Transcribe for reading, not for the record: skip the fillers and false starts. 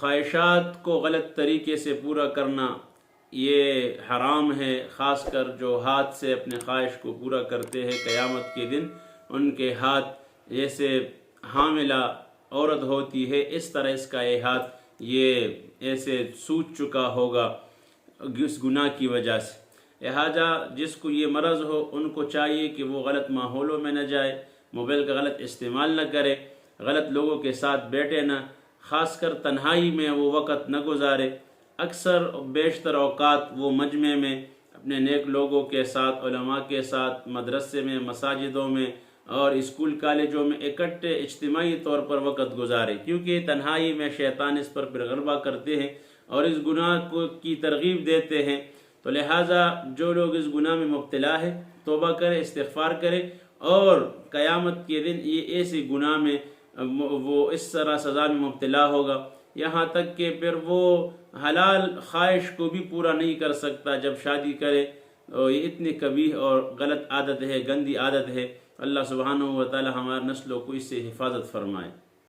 خواہشات کو غلط طریقے سے پورا کرنا یہ حرام ہے، خاص کر جو ہاتھ سے اپنے خواہش کو پورا کرتے ہیں قیامت کے دن ان کے ہاتھ جیسے حاملہ عورت ہوتی ہے اس طرح اس کا یہ ہاتھ یہ ایسے سوج چکا ہوگا اس گناہ کی وجہ سے۔ لہٰذا جس کو یہ مرض ہو ان کو چاہیے کہ وہ غلط ماحولوں میں نہ جائے، موبائل کا غلط استعمال نہ کرے، غلط لوگوں کے ساتھ بیٹھے نہ، خاص کر تنہائی میں وہ وقت نہ گزارے۔ اکثر بیشتر اوقات وہ مجمع میں اپنے نیک لوگوں کے ساتھ، علماء کے ساتھ، مدرسے میں، مساجدوں میں اور اسکول کالجوں میں اکٹھے اجتماعی طور پر وقت گزارے، کیونکہ تنہائی میں شیطان اس پر غلبہ کرتے ہیں اور اس گناہ کی ترغیب دیتے ہیں۔ تو لہٰذا جو لوگ اس گناہ میں مبتلا ہے توبہ کرے، استغفار کرے، اور قیامت کے دن یہ ایسے گناہ میں وہ اس طرح سزا میں مبتلا ہوگا، یہاں تک کہ پھر وہ حلال خواہش کو بھی پورا نہیں کر سکتا جب شادی کرے۔ یہ اتنی قبیح اور غلط عادت ہے، گندی عادت ہے۔ اللہ سبحانہ و تعالی ہمارے نسلوں کو اس سے حفاظت فرمائے۔